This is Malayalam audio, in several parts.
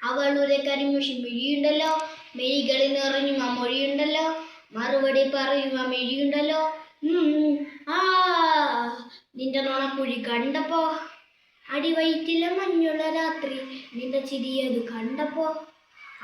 അവളുടെ കരിമുഷി മിഴിയുണ്ടല്ലോ, മെഴികളിൽ നിറഞ്ഞു ആ മൊഴിയുണ്ടല്ലോ, മറുപടി പറയുക മിഴിയുണ്ടല്ലോ. ആ നിന്റെ നുണക്കുഴി കണ്ടപ്പോ, അടിവയറ്റിലെ മഞ്ഞുള്ള രാത്രി നിന്റെ ചിരിയത് കണ്ടപ്പോ,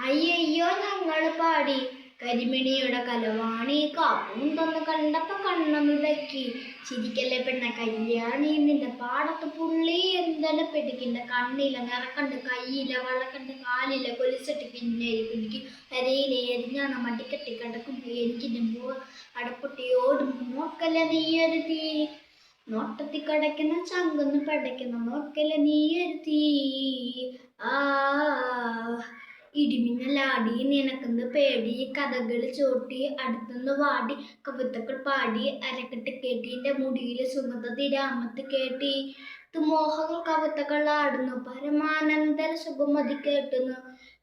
അയ്യയ്യോ ഞങ്ങൾ പാടി കരിമിണിയുടെ കലവാണി കാപ്പും തന്ന് കണ്ടപ്പോ കണ്ണുടക്കി. ചിരിക്കല്ലേ പെണ്ണ കല്യാണി, നിന്റെ പാടത്ത് പുള്ളി എന്താണ് പെടുക്കിന്റെ കണ്ണിലെ നിറക്കണ്ട്, കയ്യിലെ വളക്കണ്ട്, കാലിലെ കൊലിച്ചിട്ട് പിന്നെ കുടിക്ക്. കരയിലെ എരിഞ്ഞാണ് മടിക്കെട്ടി കിടക്കുമ്പോ എനിക്കിന്റെ അടപ്പൊട്ടി ഓടുമ്പോ നോക്കല്ല നീയൊരു തീ, നോട്ടത്തി കടക്കുന്ന ചങ്കൊന്ന് പടയ്ക്കുന്ന നോക്കല്ല നീയൊരു തീ. ആ ഇടിമിന്നലാടി നിനക്കെന്ന് പേടി, കഥകള് ചോട്ടി അടുത്തുനിന്ന് വാടി, കവിതകൾ പാടി അരക്കെട്ട് കേട്ടി, എന്റെ മുടിയിലെ സുഗന്ധ തിരാമത്ത് കേട്ടി. ത്രിമോഹങ്ങൾ കവിതകൾ ആടുന്നു, പരമാനന്ദര സുഗമതി കേട്ടുന്നു.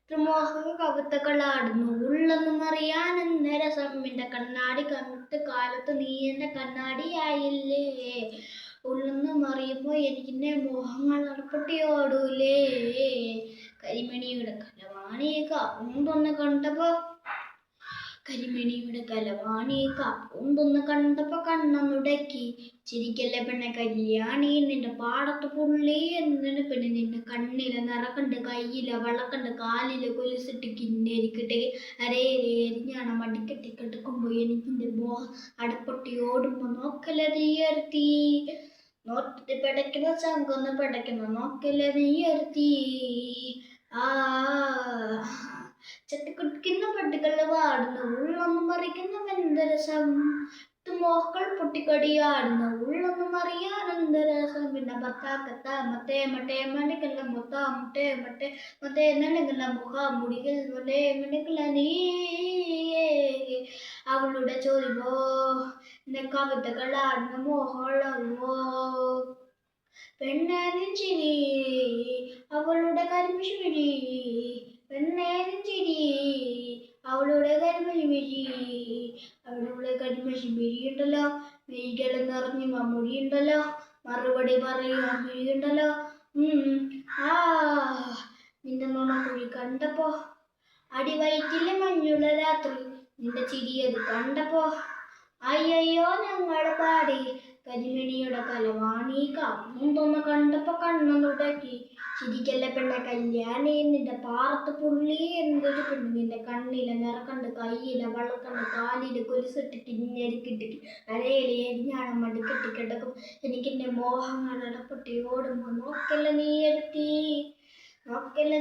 ത്രിമോഹങ്ങൾ കവിതകൾ ആടുന്നു, ഉള്ളൊന്നും അറിയാൻ എന്ന രസം. എന്റെ കണ്ണാടി കമിട്ട് കാലത്ത് നീ എന്റെ കണ്ണാടിയായില്ലേ, ഉള്ളൊന്നും അറിയുമ്പോ എനിക്കിന്റെ മോഹങ്ങൾ അടപ്പൊട്ടിയോടൂലേ. കരിമണിയുടെ കലവാണി കാപ്പും തൊന്ന് കണ്ടപ്പോ, കരിമണിയുടെ കലവാണി കാപ്പും തൊന്ന് കണ്ടപ്പോ കണ്ണുടക്കി. ചിരിക്കല്ലേ പെണ്ണ കല്യാണി, നിന്റെ പാടത്ത് പുള്ളി എന്തിനു പെണ്ണ്, നിന്റെ കണ്ണിലെ നിറക്കണ്ട്, കയ്യിലെ വളക്കണ്ട്, കാലിലെ കൊലിസിട്ട് കിന്നരിക്കിട്ടെ. അരയിലെ എരിഞ്ഞാണ് മടിക്കെട്ടി കിടക്കുമ്പോ എനിക്കിന്റെ മോഹം അടപ്പൊട്ടി ഓടുമ്പോ നോക്കല്ല നീയർത്തി, നോട്ടത്തിൽ പിടയ്ക്കുന്ന ചങ്കൊന്ന് പിടയ്ക്കുന്ന നോക്കല്ല നീയർത്തി. ആ ചട്ടിക്കുടിക്കുന്ന പട്ടികൾ പാടുന്നു, ഉള്ളൊന്നും മറിക്കുന്ന വെന്തരസം. മോഹങ്ങൾ പൊട്ടിക്കടിയാടുന്നു, ഉള്ളൊന്നും അറിയാൻ എന്തരസം. പിന്നെ ഭത്താക്കത്ത മത്തേ മട്ടേ മണിക്കല്ല മൊത്ത മുട്ടേ മട്ടേ മത്തേ നനകല്ല മുഖ മുടികൾ മറ്റേ മണിക്കല്ല നീ. അവളുടെ ചോദിവോ എന്റെ കവിതകൾ ആടുന്ന മോഹമുള്ളവോ, പെണ്ണേനും ചിരി അവളുടെ കരിമിഷി മിഴി, പെണ്ണേനും ചിരി അവളുടെ കരിമിഷി മിഴി. അവളുടെ കരിമിഷി മിഴിയുണ്ടല്ലോ, മെഴികൾ നിറഞ്ഞു മൊഴിയുണ്ടല്ലോ, മറുപടി പറയുക മിഴിയുണ്ടല്ലോ. ആ നിന്റെ നുണക്കുഴി കണ്ടപ്പോ, അടിവയറ്റിലെ മഞ്ഞുള്ള രാത്രി നിന്റെ ചിരിയത് കണ്ടപ്പോ, അയ്യയ്യോ ഞങ്ങൾ പാടി കരിമിണിയുടെ കലവാണി കാപ്പും തൊന്ന് കണ്ടപ്പോ കണ്ണുടക്കി. ചിരിക്കല്ലേ പെണ്ണ കല്യാണി, നിന്റെ പാറത്ത് പുള്ളി എന്തൊരു പെണ്ണ്, നിന്റെ കണ്ണിലെ നിറക്കണ്ട്, കയ്യിലെ വളക്കണ്ട്, കാലിലെ കൊലിസിട്ട് കിന്നരിക്കിട്ട്. അരയിലെ എരിഞ്ഞാണ് മടിക്കെട്ടി കിടക്കും എനിക്കെന്റെ മോഹങ്ങൾ അടപ്പൊട്ടി ഓടുമ്പോ നോക്കല്ല നീ എടുത്തി, നോക്കല്ല